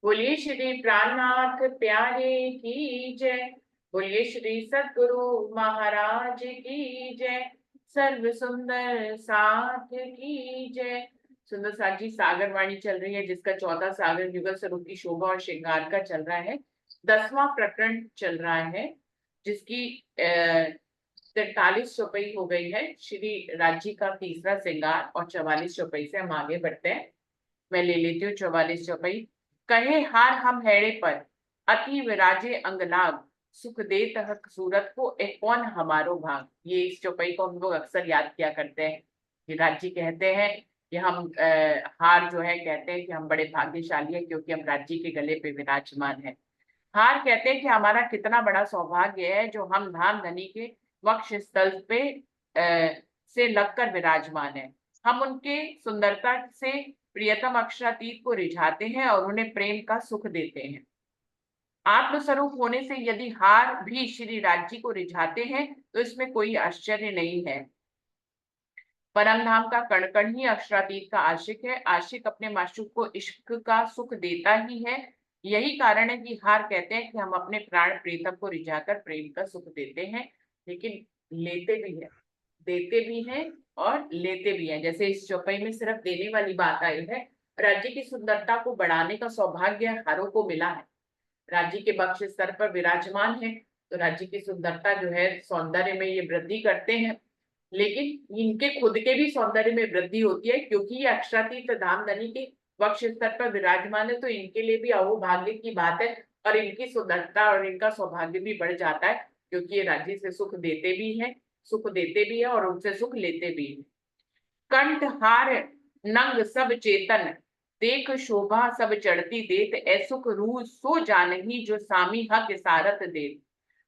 बोलिए श्री प्राणनाथ प्यारे की जय। बोलिए श्री सद्गुरु महाराज की जय। सर्व सुंदर साथ की जय। सुंदर साथ जी सागर वाणी चल रही है, जिसका 14 सागर युगल स्वरूप की शोभा और श्रृंगार का चल रहा है। 10वां प्रकरण चल रहा है, जिसकी 43 चौपाई हो गई है। श्री राज्य का तीसरा श्रृंगार, और 44 चौपाई से हम आगे बढ़ते हैं। मैं ले लेती हूँ 44 चौपाई। कहे हार हम हैड़े पर, अति विराजे अंगलाग, सुख देत हक सूरत को ए कौन हमारो भाग। ये इस चौपाई को हम लोग अक्सर याद किया करते हैं। विराट जी कहते हैं कि हम हार जो है, कहते हैं कि हम बड़े भाग्यशाली हैं क्योंकि हम राज्य के गले पे विराजमान हैं। हार कहते हैं कि हमारा कितना बड़ा सौभाग्य है जो हम धाम धनी के वक्ष स्थल पे से लगकर विराजमान है। हम उनके सुंदरता से प्रियतम अक्षरातीत को रिझाते हैं और उन्हें प्रेम का सुख देते हैं। आत्मस्वरूप होने से यदि हार भी श्री राज्य को रिझाते हैं तो इसमें कोई आश्चर्य नहीं है। परम धाम का कण कण ही अक्षरातीत का आशिक है। आशिक अपने माशूक को इश्क का सुख देता ही है। यही कारण है कि हार कहते हैं कि हम अपने प्राण प्रीतम को रिझाकर प्रेम का सुख देते हैं, लेकिन लेते भी हैं, देते भी हैं और लेते भी हैं। जैसे इस चौपाई में सिर्फ देने वाली बात आई है। राज्य की सुंदरता को बढ़ाने का सौभाग्य हारों को मिला है। राज्य के बक्ष स्तर पर विराजमान है, तो राज्य की सुंदरता जो है, सौंदर्य में ये वृद्धि करते हैं। लेकिन इनके खुद के भी सौंदर्य में वृद्धि होती है, क्योंकि ये अक्षरातीत धामधनी के वक्ष स्तर पर विराजमान है, तो इनके लिए भी अहोभाग्य की बात है। और इनकी सुंदरता और इनका सौभाग्य भी बढ़ जाता है, क्योंकि ये राज्य से सुख देते भी हैं, सुख देते भी है और उनसे सुख लेते भी हैं। कंठ हार नंग सब चेतन, देख शोभा सब चढ़ती देत, ऐसुख रूह सो जानही जो सामी हक सारत देत।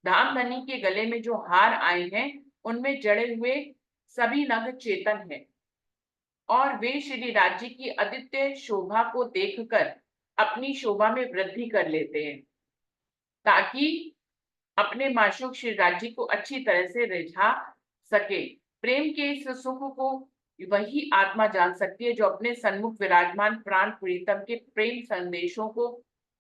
धामधनी के गले में जो हार आए हैं, उनमें जड़े हुए सभी नग चेतन हैं, और वे श्री राज्य की अद्वितीय शोभा को देखकर अपनी शोभा में वृद्धि कर लेते हैं, ताकि अपने माशूक श्री राज्य को अच्छी तरह से रिझा सके। प्रेम के इस सुख को वही आत्मा जान सकती है जो अपने सन्मुख विराजमान प्राण प्रीतम के प्रेम संदेशों को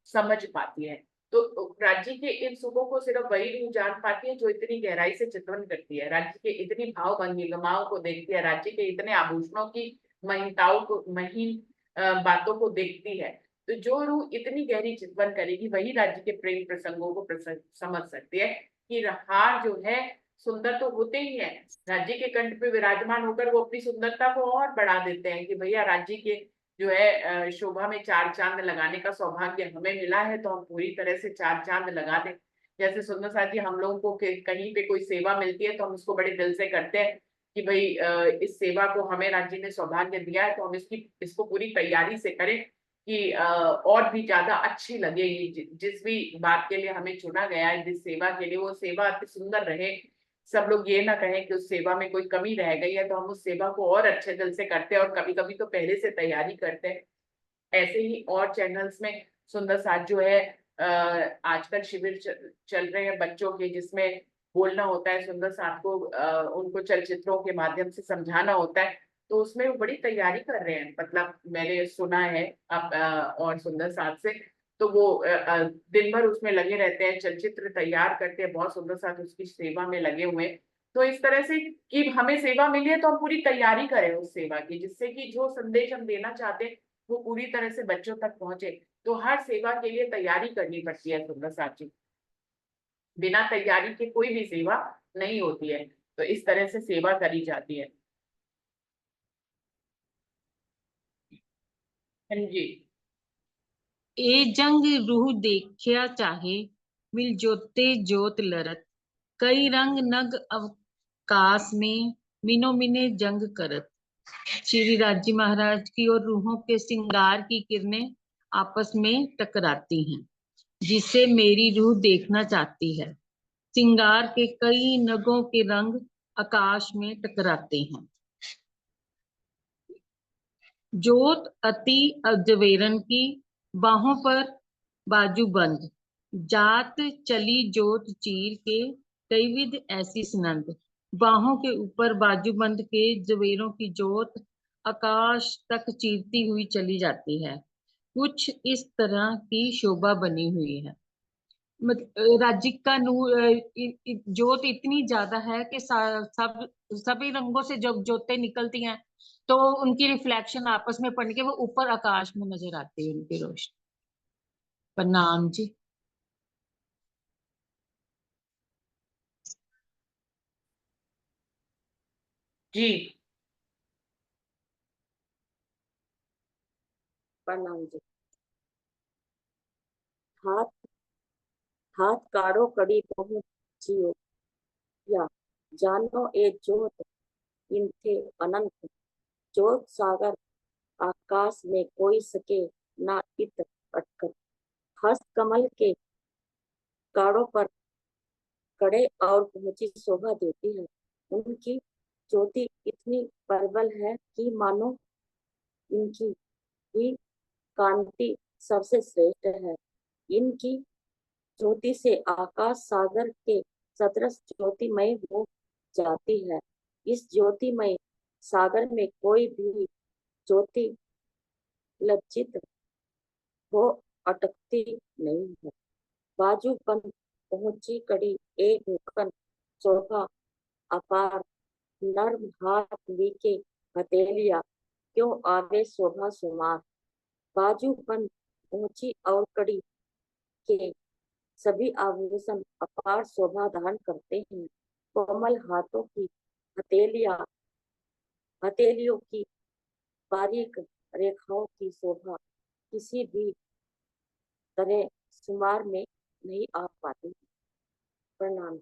समझ पाती है। तो राज्य के इन सुखों को सिर्फ वही नहीं जान पाती है जो इतनी गहराई से चित्रण करती है, राज्य के इतनी भाव भंगिमाओं को देखती है, राज्य के इतने आभूषणों की महिताओं को महीन बातों को देखती है। तो जो रूह इतनी गहरी चिंतन करेगी, वही राज्य के प्रेम प्रसंगों को समझ सकती है कि हार जो है सुंदर तो होते ही है। राज्य के कंठ पे विराजमान होकर वो अपनी सुंदरता को और बढ़ा देते हैं कि भैया राज्य के जो है शोभा में चार चांद लगाने का सौभाग्य हमें मिला है, तो हम पूरी तरह से चार चांद लगा दें। जैसे सुंदर साथ जी, हम लोगों को कहीं पे कोई सेवा मिलती है तो हम उसको बड़े दिल से करते हैं कि भाई इस सेवा को हमें राज्य ने सौभाग्य दिया है, तो हम इसको पूरी तैयारी से करें कि और भी ज्यादा अच्छी लगे। ये जिस भी बात के लिए हमें चुना गया है, जिस सेवा के लिए, वो सेवा अति सुंदर रहे। सब लोग ये ना कहें कि उस सेवा में कोई कमी रह गई है, तो हम उस सेवा को और अच्छे दिल से करते हैं और कभी कभी तो पहले से तैयारी करते हैं। ऐसे ही और चैनल्स में सुंदर साथ जो है, आजकल शिविर चल रहे हैं बच्चों के, जिसमें बोलना होता है सुंदर साथ को, उनको चलचित्रों के माध्यम से समझाना होता है। तो उसमें वो बड़ी तैयारी कर रहे हैं, मतलब मैंने सुना है अब और सुंदर साथ से। तो वो दिन भर उसमें लगे रहते हैं, चलचित्र तैयार करते हैं, बहुत सुंदर साथ उसकी सेवा में लगे हुए हैं। तो इस तरह से कि हमें सेवा मिली है तो हम पूरी तैयारी करें उस सेवा की, जिससे कि जो संदेश हम देना चाहते हैं वो पूरी तरह से बच्चों तक पहुंचे। तो हर सेवा के लिए तैयारी करनी पड़ती है सुंदर साथी। बिना तैयारी के कोई भी सेवा नहीं होती है। तो इस तरह से सेवा करी जाती है। हाँ जी। ए जंग रूह देखिया चाहे, मिल जोते जोत लरत, कई रंग नग अवकाश में, मिनो मिने जंग करत। श्री राजी महाराज की और रूहों के श्रृंगार की किरणें आपस में टकराती हैं, जिसे मेरी रूह देखना चाहती है। श्रृंगार के कई नगों के रंग आकाश में टकराते हैं। जोत अति अजवेरन की, बाहों पर बाजू बंद, जात चली जोत चीर के, कई विध ऐसी सुनंद। बाहों के ऊपर बाजूबंद के जवेरों की जोत आकाश तक चीरती हुई चली जाती है। कुछ इस तरह की शोभा बनी हुई है। राजिका जोत इतनी ज्यादा है कि सब सभी रंगों से जब जोतें निकलती हैं तो उनकी रिफ्लेक्शन आपस में पड़ के वो ऊपर आकाश में नजर आती है, उनकी रोशनी। प्रणाम जी। जी। प्रणाम जी। हाथ हाथ काढ़ो कड़ी पहुँचियो, या जानो ए जोत इनथे अनंत। जोत सागर आकाश में कोई सके ना इत अटकर। हस्त कमल के काड़ों पर कड़े और पहुंची शोभा देती है। उनकी ज्योति इतनी प्रबल है कि मानो इनकी ही कांति सबसे श्रेष्ठ है। इनकी ज्योति से आकाश सागर के सदृश ज्योतिमय हो जाती है। इस ज्योतिमय सागर में कोई भी ज्योति लज्जित हो अटकती नहीं है। बाजू बंद पहुंची कड़ी एक मुखन शोभा अपार। नर्म हाथ लीके हथेलिया क्यों आवे शोभा सुमार। बाजू बंद पहुंची और कड़ी के सभी आभूषण अपार शोभा धारण करते हैं। कोमल हाथों की हथेलियों की बारीक रेखाओं की शोभा किसी भी तरह शुमार में नहीं आ पाती। प्रणाम।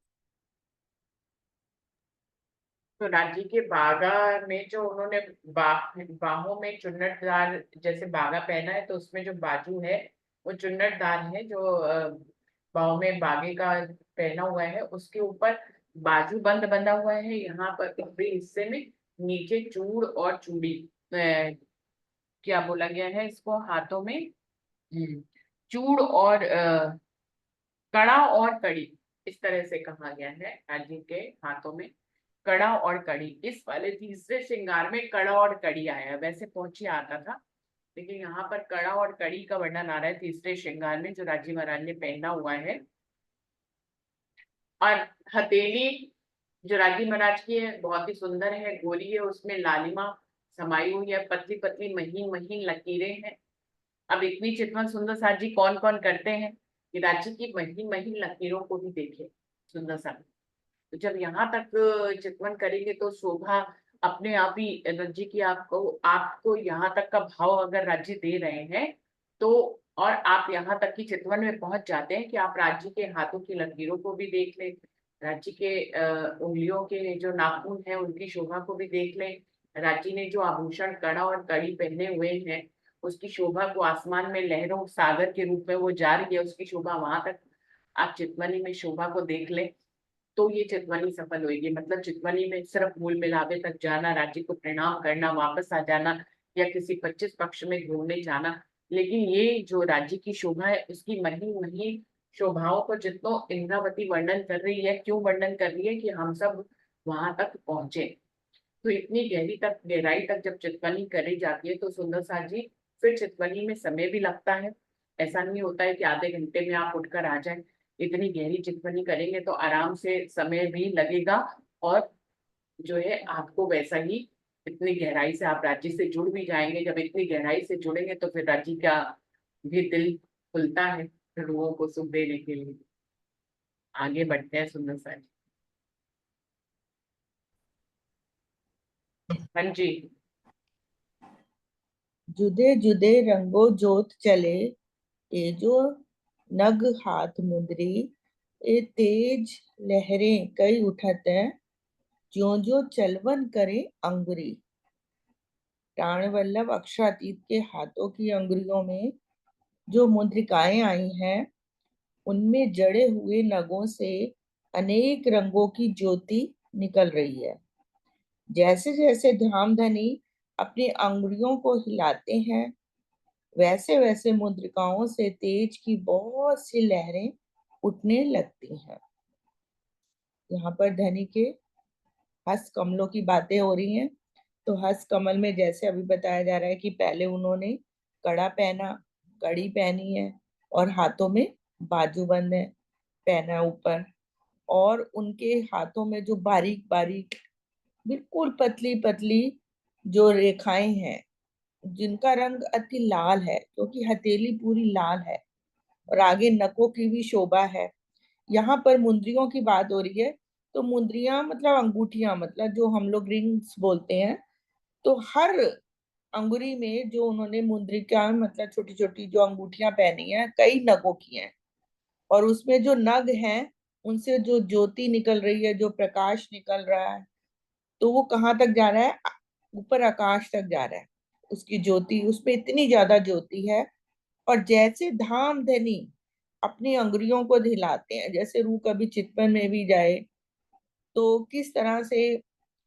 तो राज्य के बागा में जो उन्होंने बाहों में चुन्नटदार जैसे बागा पहना है, तो उसमें जो बाजू है वो चुन्नटदार है। जो बाहों में बागे का पहना हुआ है, उसके ऊपर बाजू बंद बंधा हुआ है। यहाँ पर ऊपरी हिस्से में नीचे चूड़ और चूड़ी, क्या बोला गया है इसको, हाथों में चूड़ और कड़ा और कड़ी, इस तरह से कहा गया है। राज्य के हाथों में कड़ा और कड़ी। इस वाले तीसरे श्रृंगार में कड़ा और कड़ी आया है, वैसे पहुंची आता था, लेकिन यहाँ पर कड़ा और कड़ी का वर्णन आ रहा है तीसरे श्रृंगार में, जो राजी महाराज ने पहना हुआ है। और हथेली जो राजी महाराज की है बहुत ही सुंदर है, गोरी है, उसमें लालिमा समाई हुई है, पतली पतली महीन महीन लकीरें हैं। अब इतनी चितवन सुंदर साज जी कौन कौन करते हैं कि राज्य की महीन महीन लकीरों को भी देखे सुंदर सा। तो जब यहाँ तक चितवन करेंगे तो शोभा अपने आप ही राज्य की आपको यहाँ तक का भाव अगर राज्य दे रहे हैं तो, और आप यहाँ तक की चितवन में पहुंच जाते हैं कि आप राज्य के हाथों की लकीरों को भी देख लें, राज्य के उंगलियों के जो नाखून हैं उनकी शोभा को भी देख लें, राज्य ने जो आभूषण कड़ा और कड़ी पहने हुए हैं उसकी शोभा को, आसमान में लहरों सागर के रूप में वो जा रही है उसकी शोभा, वहां तक आप चितवनी में शोभा को देख लें, तो ये चितवनी सफल होगी। मतलब चितवनी में सिर्फ मूल मिलावे तक जाना, राज्य को प्रणाम करना, वापस आ जाना, या किसी 25 पक्ष में घूमने जाना। लेकिन ये जो राज्य की शोभा है उसकी महीन महीन शोभाओं को जितनो इंद्रावती वर्णन कर रही है, क्यों वर्णन कर रही है कि हम सब वहां तक पहुंचे। तो इतनी गहराई तक जब चितवनी करी जाती है तो सुंदर सा जी फिर चितवनी में समय भी लगता है। ऐसा नहीं होता है कि आधे घंटे में आप उठकर आ जाए। इतनी गहरी चितवनी करेंगे तो आराम से समय भी लगेगा, और जो है आपको वैसा ही इतनी गहराई से आप राज्य से जुड़ भी जाएंगे। जब इतनी गहराई से जुड़ेंगे तो फिर राज्य का भी दिल खुलता है लोगों को सुख देने के लिए। आगे बढ़ते हैं सुंदर सा जी। हाँ जी। जुदे जुदे रंगो जोत चले, ए जो नग हाथ मुंदरी। ए तेज लहरें कई उठत है, ज्यो ज्यो चलवन करे अंगुरी। प्राण वल्लभ अक्षरातीत के हाथों की अंगुरियों में जो मुद्रिकाएं आई हैं, उनमें जड़े हुए नगों से अनेक रंगों की ज्योति निकल रही है। जैसे जैसे धामधनी अपनी अंगुलियों को हिलाते हैं, वैसे वैसे मुद्रिकाओं से तेज की बहुत सी लहरें उठने लगती हैं। यहाँ पर धनी के हस्त कमलों की बातें हो रही हैं। तो हस्त कमल में जैसे अभी बताया जा रहा है कि पहले उन्होंने कड़ा पहना, कड़ी पहनी है और हाथों में बाजूबंद है पहना है ऊपर। और उनके हाथों में जो बारीक बारीक बिल्कुल पतली पतली जो रेखाएं हैं, जिनका रंग अति लाल है क्योंकि हथेली पूरी लाल है, और आगे नकों की भी शोभा है। यहाँ पर मुंदरियों की बात हो रही है, तो मुंदरियां मतलब अंगूठियां, मतलब जो हम लोग रिंग्स बोलते हैं। तो हर अंगुरी में जो उन्होंने मुंदरिका मतलब छोटी छोटी जो अंगूठियां पहनी है, कई नगों की हैं। और उसमें जो नग हैं, उनसे जो ज्योति निकल रही है, जो प्रकाश निकल रहा है, तो वो कहाँ तक जा रहा है? ऊपर आकाश तक जा रहा है। उसकी ज्योति, उसमें इतनी ज्यादा ज्योति है। और जैसे धाम धनी अपनी अंगुरियों को हिलाते हैं, जैसे रूह कभी चितवन में भी जाए तो किस तरह से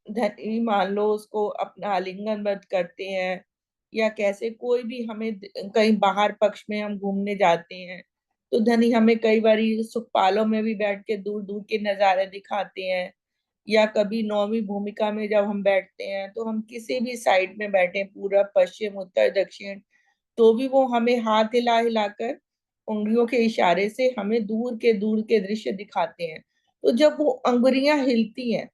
धनी मान लो उसको अपना आलिंगनबद्ध करते हैं, या कैसे कोई भी हमें कहीं बाहर पक्ष में हम घूमने जाते हैं तो धनी हमें कई बारी सुखपालों में भी बैठ के दूर दूर के नजारे दिखाते हैं। या कभी नौवीं भूमिका में जब हम बैठते हैं तो हम किसी भी साइड में बैठे, पूरब पश्चिम उत्तर दक्षिण, तो भी वो हमें हाथ हिला हिलाकर उंगलियों के इशारे से हमें दूर के दृश्य दिखाते हैं। तो जब वो अंगुरियां हिलती हैं,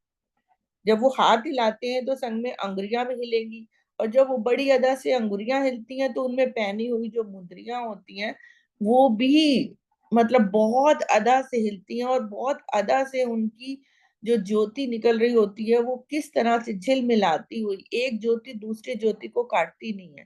जब वो हाथ हिलाते हैं तो संग में अंगुरियां भी हिलेंगी। और जब वो बड़ी अदा से अंगुरियां हिलती हैं तो उनमें पहनी हुई जो मुद्रियां होती हैं वो भी मतलब बहुत अदा से हिलती हैं, और बहुत अदा से उनकी जो ज्योति निकल रही होती है वो किस तरह से झिलमिलाती हुई एक ज्योति दूसरी ज्योति को काटती नहीं है।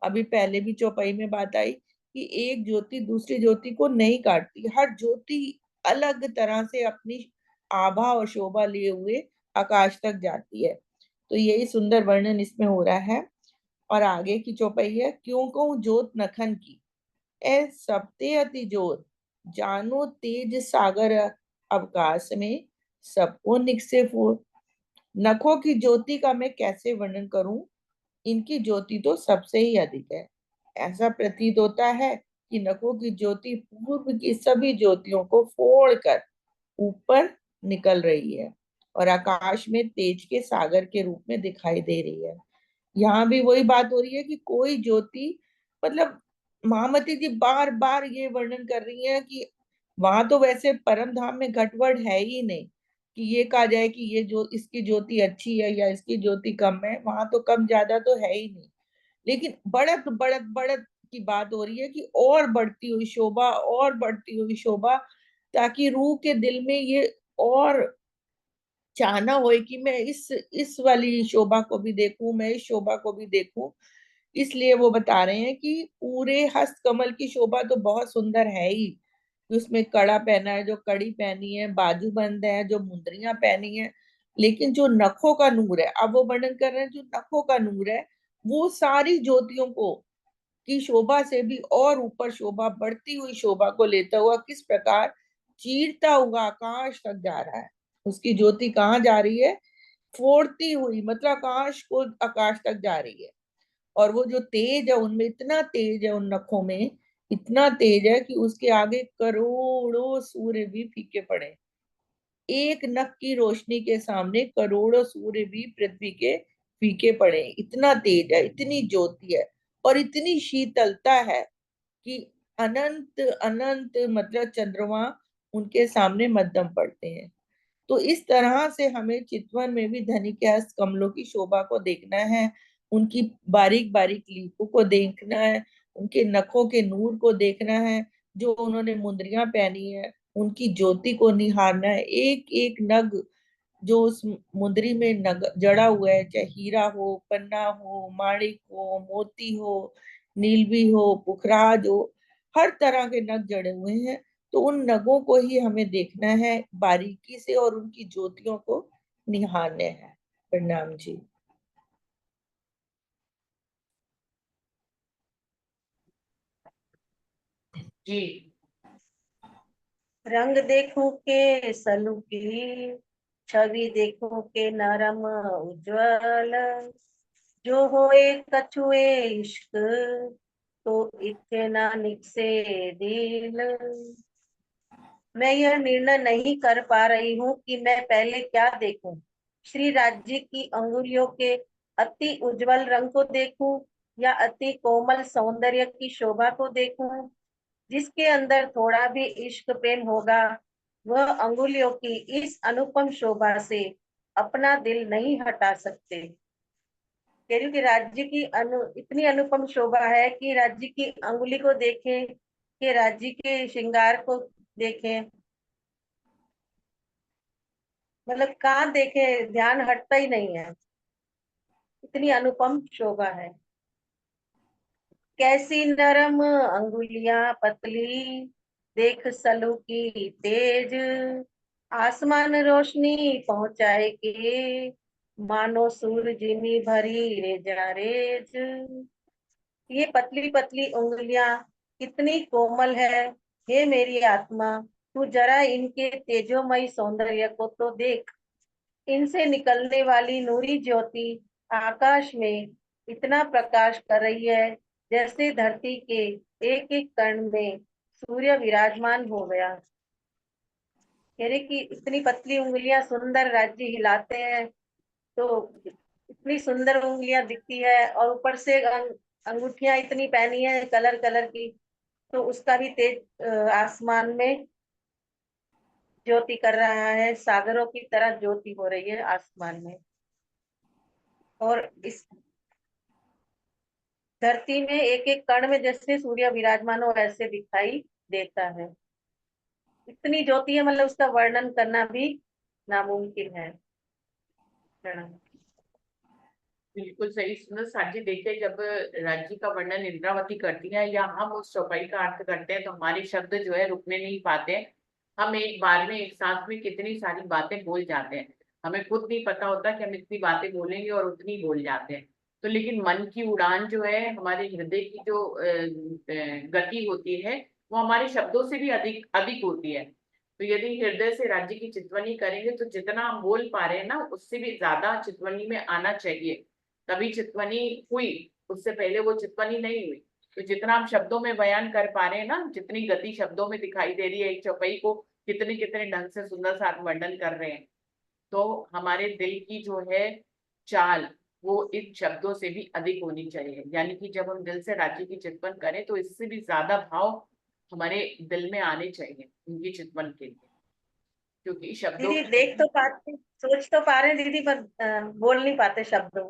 अभी पहले भी चौपाई में बात आई कि एक ज्योति दूसरी ज्योति को नहीं काटती, हर ज्योति अलग तरह से अपनी आभा और शोभा लिए हुए आकाश तक जाती है। तो यही सुंदर वर्णन इसमें हो रहा है। और आगे की चौपाई है, क्यों कहूं जोत नखन की, ए सबते अति जोत, जानो तेज सागर अवकाश में, सबको निकसे फूट। नखों की ज्योति का मैं कैसे वर्णन करूं, इनकी ज्योति तो सबसे ही अधिक है। ऐसा प्रतीत होता है कि नखों की ज्योति पूर्व की सभी ज्योतियों को फोड़कर ऊपर निकल रही है और आकाश में तेज के सागर के रूप में दिखाई दे रही है। यहाँ भी वही बात हो रही है कि कोई ज्योति, मतलब महामती जी बार बार ये वर्णन कर रही है कि वहां तो वैसे परम धाम में घटवड़ है ही नहीं कि ये कहा जाए कि ये जो इसकी ज्योति अच्छी है या इसकी ज्योति कम है, वहां तो कम ज्यादा तो है ही नहीं। लेकिन बढ़त बढ़त बढ़त की बात हो रही है कि और बढ़ती हुई शोभा, और बढ़ती हुई शोभा, ताकि रूह के दिल में ये और चाहना होए कि मैं इस वाली शोभा को भी देखूं, मैं इस शोभा को भी देखूं। इसलिए वो बता रहे हैं कि पूरे हस्त कमल की शोभा तो बहुत सुंदर है ही, उसमें कड़ा पहना है, जो कड़ी पहनी है, बाजूबंद है, जो मुंदरियां पहनी है, लेकिन जो नखों का नूर है, अब वो वर्णन कर रहे हैं, जो नखों का नूर है वो सारी ज्योतियों को की शोभा से भी और ऊपर शोभा, बढ़ती हुई शोभा को लेता हुआ किस प्रकार चीरता हुआ आकाश तक जा रहा है। उसकी ज्योति कहाँ जा रही है? फोड़ती हुई, मतलब आकाश को, आकाश तक जा रही है। और वो जो तेज है उनमें, इतना तेज है उन नखों में, इतना तेज है कि उसके आगे करोड़ों सूर्य भी फीके पड़े। एक नख की रोशनी के सामने करोड़ों सूर्य भी पृथ्वी के फीके पड़े, इतना तेज है, इतनी ज्योति है। और इतनी शीतलता है कि अनंत अनंत मतलब चंद्रमा उनके सामने मध्यम पड़ते हैं। तो इस तरह से हमें चितवन में भी धनी के हस्त कमलों की शोभा को देखना है, उनकी बारीक बारीक लीपों को देखना है, उनके नखों के नूर को देखना है, जो उन्होंने मुंदरियां पहनी है उनकी ज्योति को निहारना है। एक एक नग जो उस मुंदरी में नग जड़ा हुआ है, चाहे हीरा हो, पन्ना हो, माणिक हो, मोती हो, नीलवी हो, पुखराज हो, हर तरह के नग जड़े हुए हैं। तो उन नगों को ही हमें देखना है बारीकी से और उनकी ज्योतियों को निहारने हैं। प्रणाम जी। जी। रंग देखूं के सलू की, छवि देखूं के नरम उज्ज्वल, जो होए कछुए इश्क, तो इतना निकसे दिल। मैं यह निर्णय नहीं कर पा रही हूँ कि मैं पहले क्या देखूं, श्री राज्य की अंगुलियों के अति उज्जवल रंग को देखूं या अति कोमल सौंदर्य की शोभा को देखूं? जिसके अंदर थोड़ा भी इश्क प्रेम होगा, वह अंगुलियों की इस अनुपम शोभा से अपना दिल नहीं हटा सकते। कह रही हूँ कि राज्य की इतनी अनुपम शोभा है कि राज्य की अंगुली को देखें, कि राज्य के श्रृंगार को देखें, मतलब कहाँ देखे, ध्यान हटता ही नहीं है, इतनी अनुपम शोभा है। कैसी नरम अंगुलियां पतली, देख सलू की तेज, आसमान रोशनी पहुंचाए के, मानो सूरज में भरी रेजा रेज। ये पतली पतली उंगलियां कितनी कोमल है, हे मेरी आत्मा, तू जरा इनके तेजोमयी सौंदर्य को तो देख। इनसे निकलने वाली नूरी ज्योति आकाश में इतना प्रकाश कर रही है, जैसे धरती के एक एक कण में सूर्य विराजमान हो गया। कह रहे कि इतनी पतली उंगलियां सुंदर राज्य हिलाते हैं, तो इतनी सुंदर उंगलियां दिखती है, और ऊपर से अंगूठियां इतनी पहनी है कलर कलर की, तो उसका भी तेज आसमान में ज्योति कर रहा है, सागरों की तरह ज्योति हो रही है आसमान में। और इस धरती में एक एक कण में जैसे सूर्य विराजमान हो ऐसे दिखाई देता है। इतनी ज्योति है, मतलब उसका वर्णन करना भी नामुमकिन है। प्रणाम। बिल्कुल सही। सुंदर साजी देखिए, जब राज्य का वर्णन इंद्रावती करती है या हम उस चौपाई का अर्थ करते हैं तो हमारे शब्द जो है रुकने नहीं पाते। हम एक बार में एक सांस में कितनी सारी बातें बोल जाते हैं, हमें खुद नहीं पता होता कि हम इतनी बातें बोलेंगे और उतनी बोल जाते हैं। तो लेकिन मन की उड़ान जो है, हमारे हृदय की जो गति होती है, वो हमारे शब्दों से भी अधिक अधिक होती है। तो यदि हृदय से राज्य की चितवनी करेंगे तो जितना हम बोल पा रहे हैं ना, उससे भी ज्यादा चितवनी में आना चाहिए, तभी चितवनी हुई। उससे पहले वो चितवनी नहीं हुई। तो जितना हम शब्दों में बयान कर पा रहे हैं ना, जितनी गति शब्दों में दिखाई दे रही है, एक चौपाई को कितने कितने ढंग से सुंदर सा वर्णन कर रहे हैं, तो हमारे दिल की जो है चाल, वो इन शब्दों से भी अधिक होनी चाहिए। यानी कि जब हम दिल से राज्य की चितवन करें तो इससे भी ज्यादा भाव हमारे दिल में आने चाहिए उनकी चितवन के लिए, क्योंकि शब्दों दीदी देख तो पाते, सोच तो पा रहे हैं दीदी, पर बोल नहीं पाते शब्दों।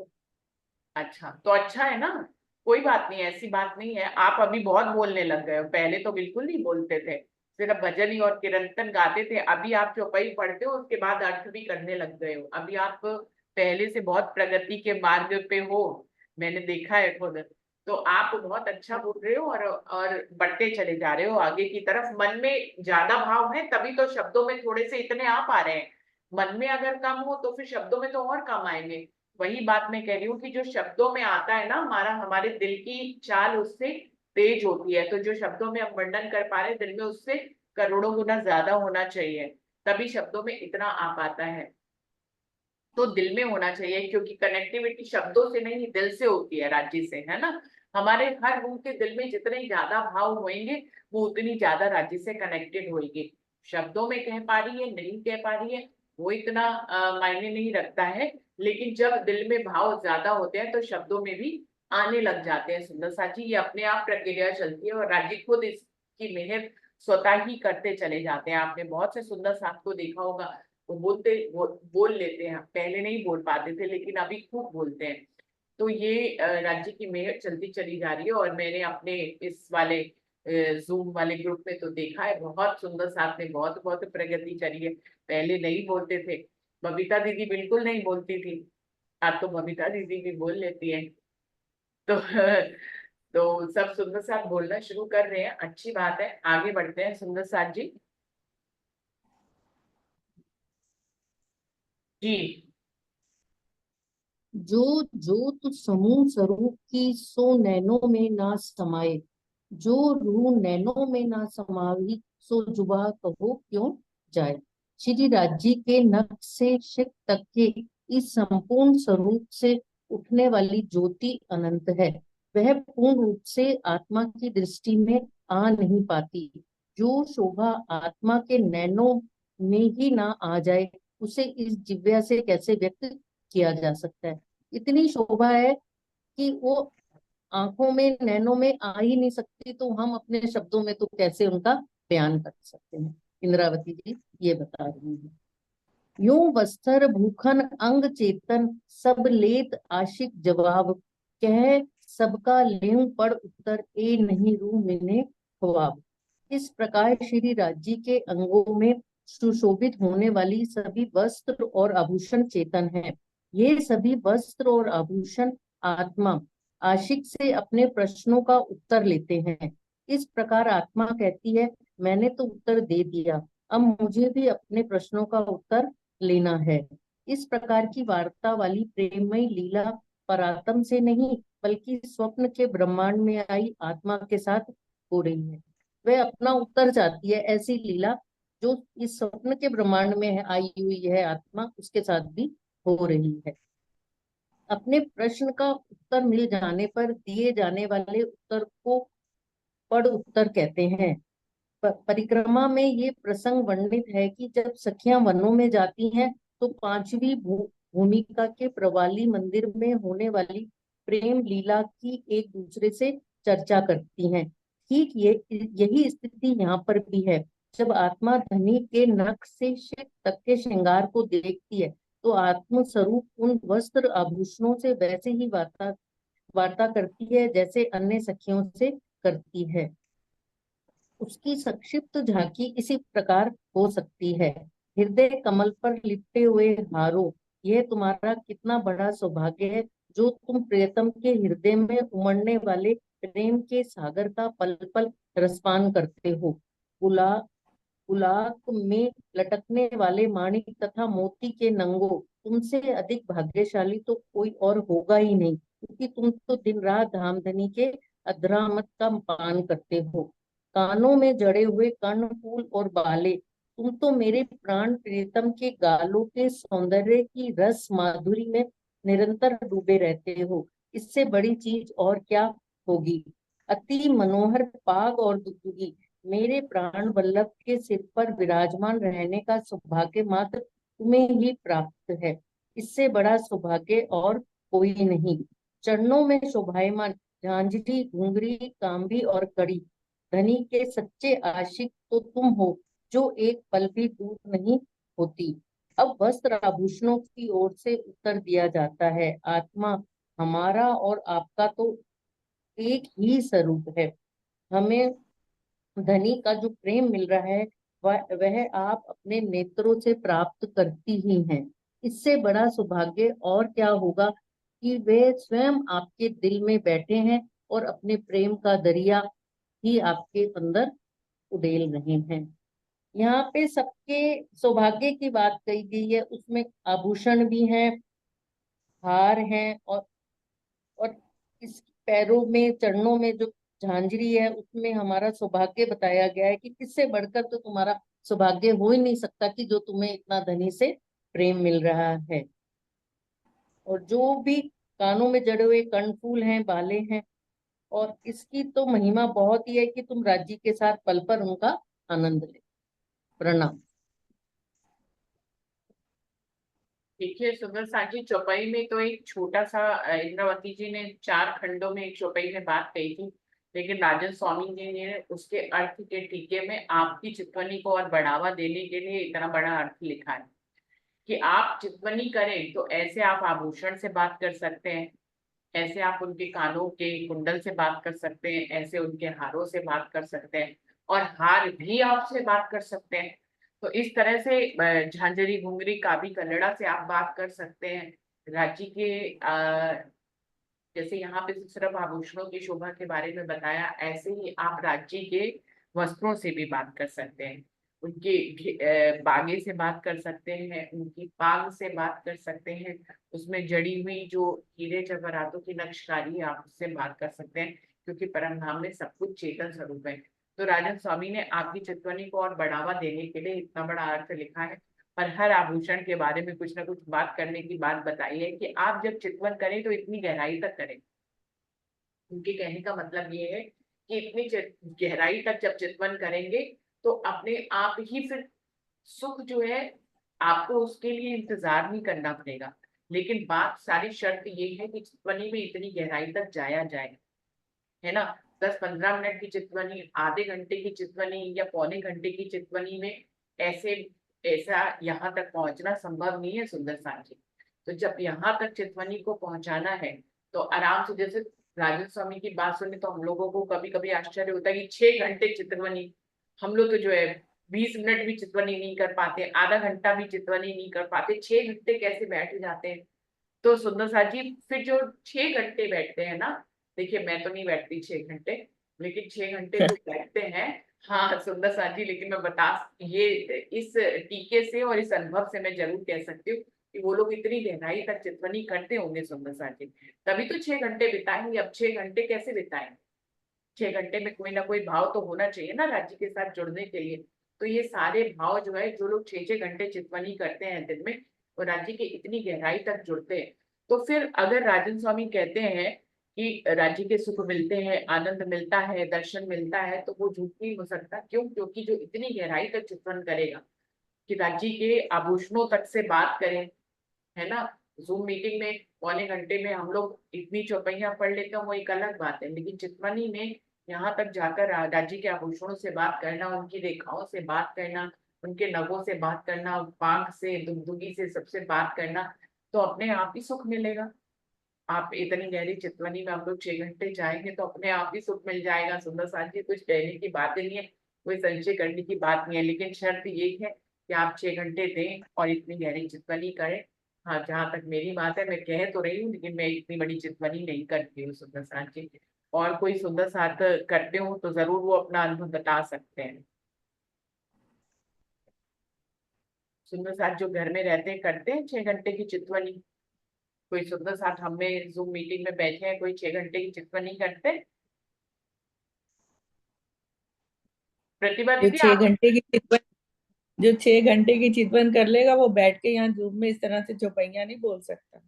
अच्छा, तो अच्छा है ना, कोई बात नहीं, ऐसी बात नहीं है। आप अभी बहुत बोलने लग गए हो, पहले तो बिल्कुल नहीं बोलते थे, सिर्फ भजन ही और कीर्तन गाते थे। अभी आप चौपाई पढ़ते हो, उसके बाद अर्थ भी करने लग गए हो। अभी आप पहले से बहुत प्रगति के मार्ग पे हो, मैंने देखा है खुद। तो आप बहुत अच्छा बोल रहे हो और बढ़ते चले जा रहे हो आगे की तरफ। मन में ज्यादा भाव है तभी तो शब्दों में थोड़े से इतने आ पा रहे हैं। मन में अगर कम हो तो फिर शब्दों में तो और कम आएंगे। वही बात मैं कह रही हूँ कि जो शब्दों में आता है ना, हमारा हमारे दिल की चाल उससे तेज होती है। तो जो शब्दों में हम वर्णन कर पा रहे हैं, दिल में उससे करोड़ों गुना ज्यादा होना चाहिए, तभी शब्दों में इतना आ पाता है। तो दिल में होना चाहिए, क्योंकि कनेक्टिविटी शब्दों से नहीं दिल से होती है, राज्य से, है ना। हमारे हर रूह के दिल में जितने ज्यादा भाव होंगे, वो उतनी ज्यादा राज्य से कनेक्टेड होगी। शब्दों में कह पा रही है नहीं कह पा रही है, वो इतना मायने नहीं रखता है। लेकिन जब दिल में भाव ज्यादा होते हैं तो शब्दों में भी आने लग जाते हैं। सुंदर साची, ये अपने आप प्रक्रिया चलती है और राज्य खुद इसकी मेहर स्वतः ही करते चले जाते हैं। आपने बहुत से सुंदर साथ को देखा होगा, वो बोल लेते हैं, पहले नहीं बोल पाते थे लेकिन अभी खूब बोलते हैं। तो ये राज्य की मेहर चलती चली जा रही है। और मैंने अपने इस वाले जूम वाले ग्रुप में तो देखा है, बहुत सुंदर साथ में बहुत बहुत प्रगति करी है। पहले नहीं बोलते थे, बबीता दीदी बिल्कुल नहीं बोलती थी, अब तो बबीता दीदी भी बोल लेती है। तो तो सब सुंदर साथ बोलना शुरू कर रहे हैं, अच्छी बात है। आगे बढ़ते हैं सुंदर साथ जी। जी। जो जोत समूह स्वरूप की सो नैनों में ना समाये, जो रूह नैनों में ना समावी सो जुबा कहो क्यों जाए। श्री राज्य के नख से शिख तक के इस संपूर्ण स्वरूप से उठने वाली ज्योति अनंत है। वह पूर्ण रूप से आत्मा की दृष्टि में आ नहीं पाती। जो शोभा आत्मा के नैनों में ही ना आ जाए, उसे इस जिव्या से कैसे व्यक्त किया जा सकता है। इतनी शोभा है कि वो आंखों में नैनों में आ ही नहीं सकती, तो हम अपने शब्दों में तो कैसे उनका बयान कर सकते हैं। इंद्रावती जी ये बता रही हैं। यूं वस्त्र भूखन अंग चेतन, सब लेत आशिक जवाब, कह सबका लेहूं पड़ उत्तर, ए नहीं रू मिने ख्वाब। इस प्रकार श्री राज्य के अंगों में सुशोभित होने वाली सभी वस्त्र और आभूषण चेतन हैं। ये सभी वस्त्र और आभूषण आत्मा आशिक से अपने प्रश्नों का उत्तर लेते हैं। इस प्रकार आत्मा कहती है, मैंने तो उत्तर दे दिया, अब मुझे भी अपने प्रश्नों का उत्तर लेना है। इस प्रकार की वार्ता वाली प्रेममयी लीला परात्म से नहीं, बल्कि स्वप्न के ब्रह्मांड में आई आत्मा के साथ हो रही है। वह अपना उत्तर चाहती है, ऐसी लीला जो इस स्वप्न के ब्रह्मांड में है, आई हुई है आत्मा, उसके साथ भी हो रही है। अपने प्रश्न का उत्तर मिल जाने पर दिए जाने वाले उत्तर को पड़ उत्तर कहते हैं। परिक्रमा में ये प्रसंग वर्णित है कि जब सखियां वनों में जाती हैं तो पांचवी भूमिका के प्रवाली मंदिर में होने वाली प्रेम लीला की एक दूसरे से चर्चा करती हैं। ठीक ये यही स्थिति यहाँ पर भी है। जब आत्मा धनी के नख से शिर तक के श्रृंगार को देखती है तो आत्म स्वरूप उन वस्त्र आभूषणों से वैसे ही वार्ता करती है जैसे अन्य सखियों से करती है। उसकी संक्षिप्त झांकी इसी प्रकार हो सकती है। हृदय कमल पर लिपटे हुए हारो, यह तुम्हारा कितना बड़ा सौभाग्य है जो तुम प्रियतम के हृदय में उमड़ने वाले प्रेम के सागर का पल पल रसपान करते हो। गुला गुलाक में लटकने वाले माणिक तथा मोती के नंगो, तुमसे अधिक भाग्यशाली तो कोई और होगा ही नहीं, क्योंकि तुम तो दिन रात धामधनी के अधरामत का पान करते हो। कानों में जड़े हुए कर्णफूल और बाले, तुम तो मेरे प्राण प्रियतम के गालों के सौंदर्य की रस माधुरी में निरंतर डूबे रहते हो। इससे बड़ी चीज और क्या होगी। अति मनोहर पाग और दुदुगी, मेरे प्राण वल्लभ के सिर पर विराजमान रहने का सौभाग्य मात्र तुम्हें ही प्राप्त है। इससे बड़ा सौभाग्य और कोई नहीं। चरणों में शोभायमान झांझरी, घुंघरी, कांभी और कड़ी, धनी के सच्चे आशिक तो तुम हो, जो एक पल भी दूर नहीं होती। अब वस्त्र आभूषणों की ओर से उत्तर दिया जाता है, आत्मा हमारा और आपका तो एक ही स्वरूप है। हमें धनी का जो प्रेम मिल रहा है वह आप अपने नेत्रों से प्राप्त करती ही हैं। इससे बड़ा सौभाग्य और क्या होगा कि वे स्वयं आपके दिल में बैठे हैं और अपने प्रेम का दरिया ही आपके अंदर उड़ेल रहे हैं। यहाँ पे सबके सौभाग्य की बात कही गई है, उसमें आभूषण भी हैं, हार हैं, और इस पैरों में चरणों में जो झांझरी है उसमें हमारा सौभाग्य बताया गया है कि इससे बढ़कर तो तुम्हारा सौभाग्य हो ही नहीं सकता कि जो तुम्हें इतना धनी से प्रेम मिल रहा है। और जो भी कानों में जड़े हुए कर्णफूल हैं, बाले हैं, और इसकी तो महिमा बहुत ही है कि तुम राज्य के साथ पल पर उनका आनंद ले। प्रणाम। देखिए सुंदर साजी चौपाई में तो एक छोटा सा इंद्रावती जी ने 4 खंडों में एक चौपाई में बात कही थी, लेकिन राजन स्वामी जी ने उसके अर्थ के टीके में आपकी चितवनी को और बढ़ावा देने के लिए इतना बड़ा अर्थ लिखा है कि आप चितवनी करें तो ऐसे आप आभूषण से बात कर सकते हैं, ऐसे आप उनके कानों के कुंडल से बात कर सकते हैं, ऐसे उनके हारों से बात कर सकते हैं, और हार भी आपसे बात कर सकते हैं। तो इस तरह से झांझरी, घुंघरी, काबी, कलड़ा से आप बात कर सकते हैं। राज्य के जैसे यहाँ पे सिर्फ आभूषणों की शोभा के बारे में बताया, ऐसे ही आप राज्य के वस्त्रों से भी बात कर सकते हैं, उनके बागे से बात कर सकते हैं, उनकी पाग से बात कर सकते हैं, उसमें जड़ी हुई जो हीरे जवाहरातों की नक्शकारी है आप उससे बात कर सकते हैं, क्योंकि परम धाम में सब कुछ चेतन स्वरूप है। तो राजन स्वामी ने आपकी चितवनी को और बढ़ावा देने के लिए इतना बड़ा अर्थ लिखा है, और हर आभूषण के बारे में कुछ ना कुछ बात करने की बात बताई है कि आप जब चितवन करें तो इतनी गहराई तक करें। उनके कहने का मतलब ये है कि इतनी गहराई तक जब चितवन करेंगे तो अपने आप ही फिर सुख जो है आपको उसके लिए इंतजार नहीं करना पड़ेगा। लेकिन बात सारी शर्त ये है कि चितवनी में इतनी गहराई तक जाया जाए। है ना। 10-15 मिनट की चितवनी, आधे घंटे की चितवनी या पौने घंटे की चितवनी में ऐसे ऐसा यहाँ तक पहुंचना संभव नहीं है सुंदर साथी। तो जब यहाँ तक चितवनी को पहुंचाना है तो आराम से, जैसे राजन स्वामी की बात सुने तो हम लोगों को कभी कभी आश्चर्य होता है कि 6 घंटे चितवनी, हम लोग तो जो है 20 मिनट भी चितवनी नहीं कर पाते, आधा घंटा भी चितवनी नहीं कर पाते, 6 घंटे कैसे बैठ जाते हैं। तो सुंदर साथ जी फिर जो 6 घंटे बैठते हैं ना, देखिए मैं तो नहीं बैठती 6 घंटे, लेकिन 6 घंटे जो बैठते हैं, हाँ सुंदर साथ जी, लेकिन मैं बता, ये इस टीके से और इस अनुभव से मैं जरूर कह सकती हूँ कि वो लोग इतनी गहराई तक चितवनी करते होंगे सुंदर साथ जी, तभी तो 6 घंटे बिताएंगे। अब 6 घंटे कैसे बिताएंगे, 6 घंटे में कोई ना कोई भाव तो होना चाहिए ना राज्य के साथ जुड़ने के लिए। तो ये सारे भाव जो है, जो लोग 6-6 घंटे चितवनी करते हैं दिन में, वो राज्य के इतनी गहराई तक जुड़ते हैं। तो फिर अगर राजन स्वामी कहते हैं कि राज्य के सुख मिलते हैं, आनंद मिलता है, दर्शन मिलता है, तो वो झूठ नहीं हो सकता। क्यों? क्योंकि जो इतनी गहराई तक चिंतन करेगा कि राज्य के आभूषणों तक से बात करें, है ना। जूम मीटिंग में पौने घंटे में हम लोग इतनी चौपाइयां पढ़ लेते हैं, वो एक अलग बात है, लेकिन चितवनी में यहाँ तक जाकर राज्य के आभूषणों से बात करना, उनकी रेखाओं से बात करना, उनके नगों से बात करना, पांख से, दुगदुगी से, सबसे बात करना, तो अपने आप ही सुख मिलेगा। आप इतनी गहरी चितवनी में हम लोग 6 घंटे जाएंगे तो अपने आप ही सुख मिल जाएगा। सुंदर साथ जी, कुछ कहने की बात नहीं है, कोई संशय करने की बात नहीं है, लेकिन शर्त ये है कि आप 6 घंटे दें और इतनी गहरी चितवनी करें। हाँ, जहाँ तक मेरी बात है, मैं कह तो रही हूँ, लेकिन मैं इतनी बड़ी चितवनी नहीं करती हूँ सुंदर साथ जी। और कोई सुंदर साथ करते हो तो जरूर वो अपना अनुभव बता सकते हैं। सुंदर साथ जो घर में रहते हैं, करते हैं 6 घंटे की चितवनी? कोई सुंदर साथ हमें जूम मीटिंग में बैठे हैं, कोई 6 घंटे की चितवनी करते हैं? प्रतिभा जो दीदी छह आप घंटे की चितवन जो 6 घंटे की चितवन कर लेगा वो बैठ के यहाँ जूम में इस तरह से चौपाइयां नहीं बोल सकता।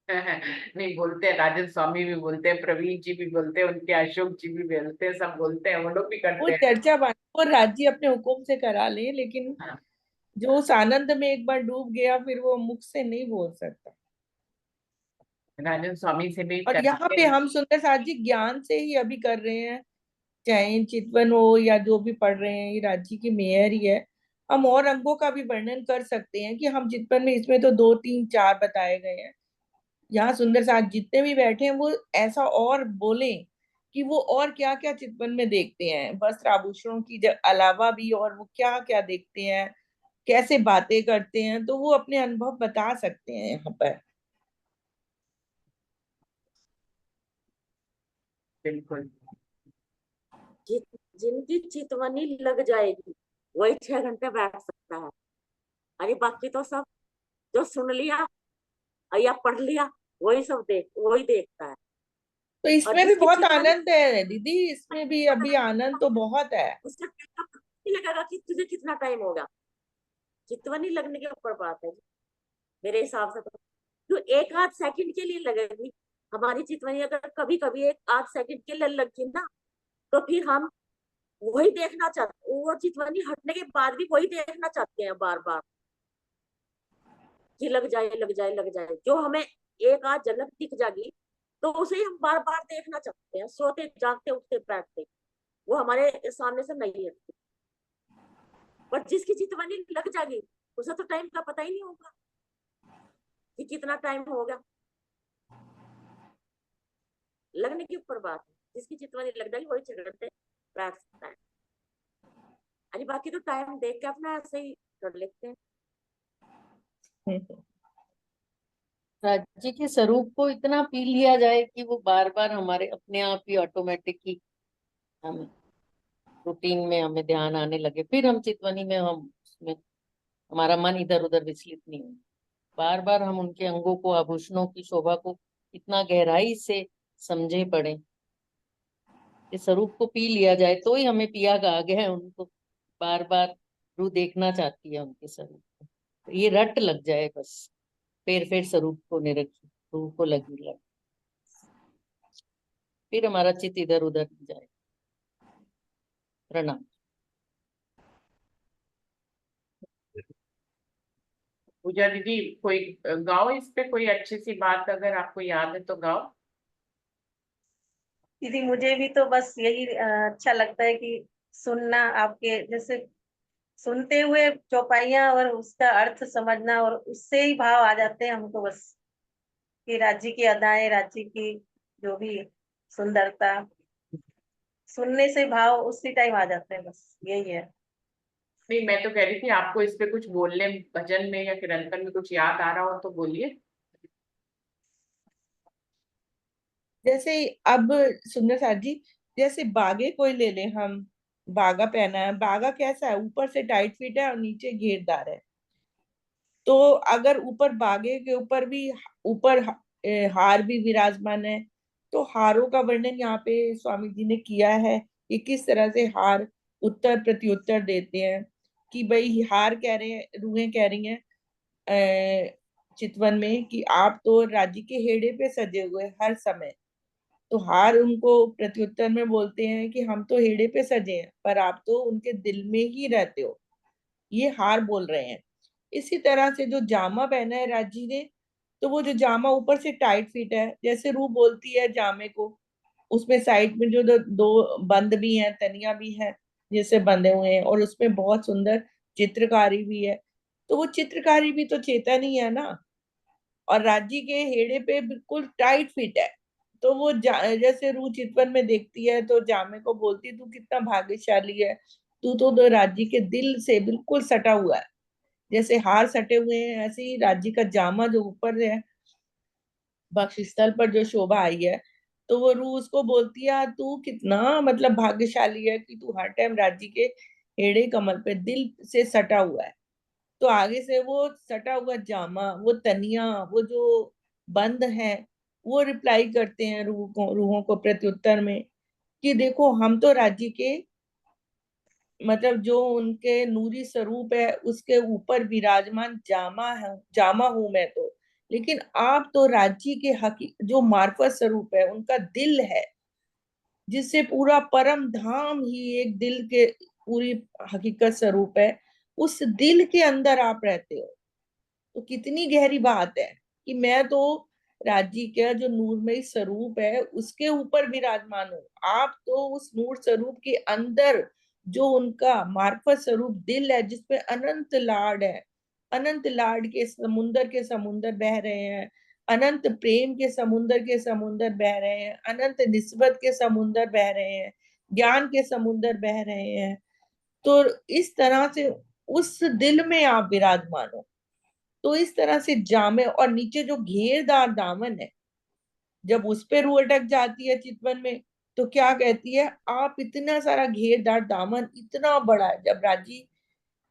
नहीं बोलते हैं, राजन स्वामी भी बोलते हैं, प्रवीण जी भी बोलते हैं, उनके अशोक जी भी बोलते हैं, सब बोलते हैं, वो लोग भी वो करते हैं। चर्चा बात, वो राज्य अपने हुक्म से करा ले, लेकिन हाँ, जो उस आनंद में एक बार डूब गया फिर वो मुख से नहीं बोल सकता। राजन स्वामी से भी और यहाँ कराते पे हैं। हम सुंदर साथ जी ज्ञान से ही अभी कर रहे हैं, चाहे चितवन हो या जो भी पढ़ रहे हैं, ये राज्य की मेयर ही है। हम और अंगों का भी वर्णन कर सकते हैं कि हम चितवन में, इसमें तो 2 3 4 बताए गए हैं। यहाँ सुंदर साथ जितने भी बैठे हैं वो ऐसा और बोले कि वो और क्या क्या चितवन में देखते हैं, वस्त्र आभूषणों की अलावा भी और वो क्या क्या देखते हैं, कैसे बातें करते हैं, तो वो अपने अनुभव बता सकते हैं यहाँ पर। बिल्कुल। जिनकी चितवनी लग जाएगी वही 6 घंटे बैठ सकता है। अरे बाकी तो सब जो सुन लिया या पढ़ लिया वही देखता है। तो और इसमें भी जिसकी बहुत चितवनी आनंद है दीदी, इसमें भी अभी आनंद तो बहुत है। उसका टाइम का पता नहीं लगेगा कि तुझे कितना टाइम होगा। चितवनी लगने के ऊपर बात है मेरे हिसाब से। तो जो एक आध सेकंड के लिए लगेगी हमारी चितवनी, अगर कभी कभी एक आध सेकंड के लिए लगी ना, तो फिर हम वही देखना चाहते, वो चितवनी हटने के बाद भी वही देखना चाहते हैं बार बार कि लग जाए लग जाए लग जाए। जो हमें एक आध झलक दिख जाएगी तो उसे ही हम बार बार देखना चाहते हैं, सोते जागते उठते बैठते, वो हमारे सामने से नहीं हटती। पर जिसकी चितवनी लग जाएगी उसे तो टाइम का पता ही नहीं होगा कि कितना टाइम होगा। लगने के ऊपर बात है, जिसकी चितवनी लग जाएगी वही 6 घंटे बैठ सकता है। अरे बाकी तो टाइम देख के अपना ऐसे ही कर लेते हैं। राज्य के स्वरूप को इतना पी लिया जाए कि वो बार बार हमारे अपने आप ही ऑटोमेटिक ही हमें रूटीन में हमें ध्यान आने लगे, फिर हम चितवनी में हम उसमें हमारा मन इधर उधर विचलित नहीं हो। बार बार हम उनके अंगों को, आभूषणों की शोभा को इतना गहराई से समझे पड़े, इस स्वरूप को पी लिया जाए तो ही हमें पिया गा गया है उनको। बार बार रू देखना चाहती है उनके स्वरूप को, तो ये रट लग जाए बस। फेर स्वरूप को निरखी, रूह को लगी लग, फिर हमारा चित इधर उधर नहीं जाए। प्रणाम। पूजा दीदी, कोई गाओ इस पे कोई अच्छी सी बात, अगर आपको याद है तो गाओ। दीदी मुझे भी तो बस यही अच्छा लगता है कि सुनना आपके जैसे सुनते हुए चौपाइयाँ और उसका अर्थ समझना, और उससे ही भाव आ जाते हैं हमको बस, कि राज्य की अदाएं, राज्य की जो भी सुंदरता, सुनने से भाव उसी टाइम आ जाते हैं, बस यही है। नहीं, मैं तो कह रही थी आपको इस पे कुछ बोलने, भजन में या कीर्तन में कुछ याद आ रहा हो तो बोलिए। जैसे अब सुंदर साथ जी, जैसे बागे कोई ले ले हम, बागा पहना है, बागा कैसा है, ऊपर से टाइट फिट है और नीचे घेरदार है। तो अगर ऊपर बागे के ऊपर भी ऊपर हार भी विराजमान है, तो हारों का वर्णन यहाँ पे स्वामी जी ने किया है कि किस तरह से हार उत्तर प्रत्युत्तर देते हैं। कि भाई हार कह रहे हैं, रूहें कह रही हैं चितवन में कि आप तो राज्य के हेड़े पे सजे हुए हर समय। तो हार उनको प्रत्युत्तर में बोलते हैं कि हम तो हेड़े पे सजे हैं, पर आप तो उनके दिल में ही रहते हो। ये हार बोल रहे हैं। इसी तरह से जो जामा पहना है राजी ने, तो वो जो जामा ऊपर से टाइट फिट है, जैसे रूह बोलती है जामे को, उसमें साइड में जो दो बंद भी हैं, तनिया भी है जिससे बंधे हुए हैं, और उसमें बहुत सुंदर चित्रकारी भी है। तो वो चित्रकारी भी तो चेतन ही है ना। और राजी के हेड़े पे बिल्कुल टाइट फिट है। तो वो जैसे रूह चितवन में देखती है तो जामे को बोलती है, तू कितना भाग्यशाली है, तू तो राजी के दिल से बिल्कुल सटा हुआ है। जैसे हार सटे हुए हैं, ऐसे ही राजी का जामा जो ऊपर है बक्षस्थल पर जो शोभा आई है, तो वो रूह उसको बोलती है, तू कितना मतलब भाग्यशाली है कि तू हर टाइम राजी के हेड़े कमल पे दिल से सटा हुआ है। तो आगे से वो सटा हुआ जामा, वो तनिया, वो जो बंद है, वो रिप्लाई करते हैं रूहों को प्रत्युत्तर में कि देखो हम तो राज्य के मतलब जो उनके नूरी स्वरूप है उसके ऊपर विराजमान जामा है, जामा हूं मैं तो। लेकिन आप तो राज्य के हकी जो मार्फत स्वरूप है, उनका दिल है, जिससे पूरा परम धाम ही एक दिल के पूरी हकीकत स्वरूप है। उस दिल के अंदर आप रहते हो। तो कितनी गहरी बात है कि मैं तो राज्य का जो नूरमय स्वरूप है उसके ऊपर विराजमान हूँ। आप तो उस नूर स्वरूप के अंदर जो उनका मार्फत स्वरूप दिल है, जिसपे अनंत लाड है, अनंत लाड के समुंदर बह रहे हैं, अनंत प्रेम के समुंदर बह रहे हैं, अनंत निस्बत के समुंदर बह रहे हैं, ज्ञान के समुंदर बह रहे हैं। तो इस तरह से उस दिल में आप विराजमान हो। तो इस तरह से जामे, और नीचे जो घेरदार दामन है, जब उस पे रूह अटक जाती है चितवन में, तो क्या कहती है, आप इतना सारा घेरदार दामन, इतना बड़ा है। जब राजी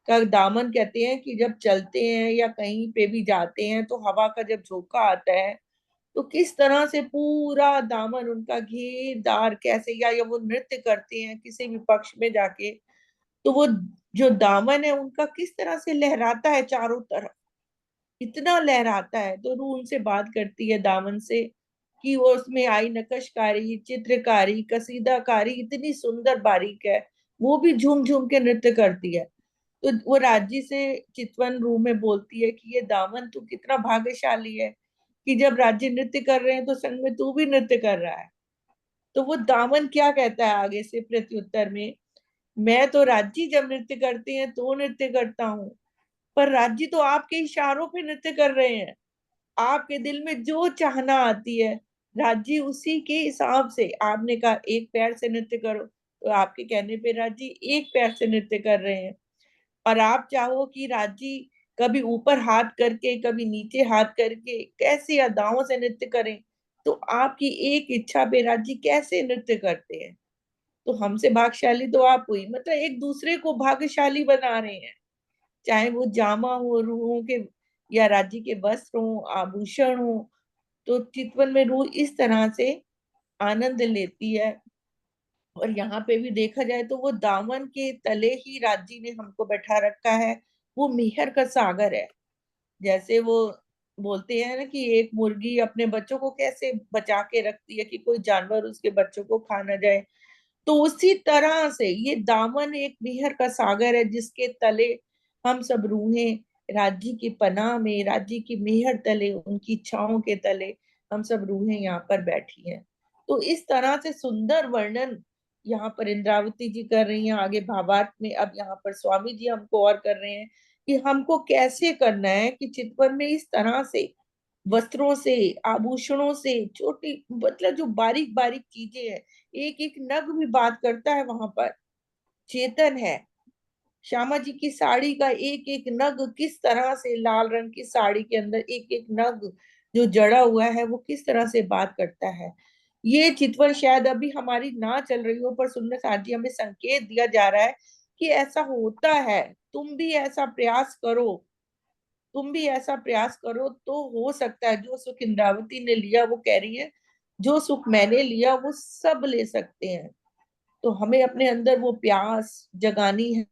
का दामन कहते हैं कि जब चलते हैं या कहीं पे भी जाते हैं तो हवा का जब झोंका आता है, तो किस तरह से पूरा दामन उनका घेरदार कैसे, या वो नृत्य करते हैं किसी भी पक्ष में जाके, तो वो जो दामन है उनका किस तरह से लहराता है चारों तरफ, इतना लहराता है। तो रूह उनसे बात करती है दामन से कि वो उसमें आई नक्शकारी, चित्रकारी, कसीदाकारी इतनी सुंदर बारीक है। वो भी झूम झूम के नृत्य करती है। तो वो राजी से चितवन रूह में बोलती है कि ये दामन तू कितना भाग्यशाली है कि जब राज्य नृत्य कर रहे हैं तो संग में तू भी नृत्य कर रहा है। तो वो दामन क्या कहता है आगे से प्रत्युत्तर में, मैं तो राज्य जब नृत्य करते हैं तो नृत्य करता हूँ, पर राज्य तो आपके इशारों पे नृत्य कर रहे हैं। आपके दिल में जो चाहना आती है, राज्य उसी के हिसाब से, आपने कहा एक पैर से नृत्य करो, तो आपके कहने पे राज्य एक पैर से नृत्य कर रहे हैं। और आप चाहो कि राज्य कभी ऊपर हाथ करके कभी नीचे हाथ करके कैसी अदाओं से नृत्य करें, तो आपकी एक इच्छा पे राज्य कैसे नृत्य करते हैं। तो हमसे भाग्यशाली तो आप हुई, मतलब एक दूसरे को भाग्यशाली बना रहे हैं। चाहे वो जामा हो रूहों के, या राज्य के वस्त्र हो, आभूषण हो। तो चितवन में रूह इस तरह से आनंद लेती है। और यहाँ पे भी देखा जाए तो वो दामन के तले ही राज्य ने हमको बैठा रखा है। वो मेहर का सागर है। जैसे वो बोलते हैं ना कि एक मुर्गी अपने बच्चों को कैसे बचा के रखती है कि कोई जानवर उसके बच्चों को खा ना जाए, तो उसी तरह से ये दामन एक मेहर का सागर है, जिसके तले हम सब रूहें राज्य की पनाह में, राज्य की मेहर तले, उनकी छाओं के तले हम सब रूहें यहाँ पर बैठी हैं। तो इस तरह से सुंदर वर्णन यहाँ पर इंद्रावती जी कर रही हैं, आगे भावार्थ में अब यहाँ पर स्वामी जी हमको और कर रहे हैं कि हमको कैसे करना है कि चितवन में इस तरह से वस्त्रों से, आभूषणों से, छोटी मतलब जो बारीक बारीक चीजें हैं, एक एक नग भी बात करता है, वहां पर चेतन है। श्यामा जी की साड़ी का एक एक नग किस तरह से, लाल रंग की साड़ी के अंदर एक एक नग जो जड़ा हुआ है वो किस तरह से बात करता है। ये चितवन शायद अभी हमारी ना चल रही हो, पर सुंदर साथ जी हमें संकेत दिया जा रहा है कि ऐसा होता है। तुम भी ऐसा प्रयास करो, तुम भी ऐसा प्रयास करो तो हो सकता है। जो सुख इंद्रावती ने लिया, वो कह रही है जो सुख मैंने लिया वो सब ले सकते हैं। तो हमें अपने अंदर वो प्यास जगानी है।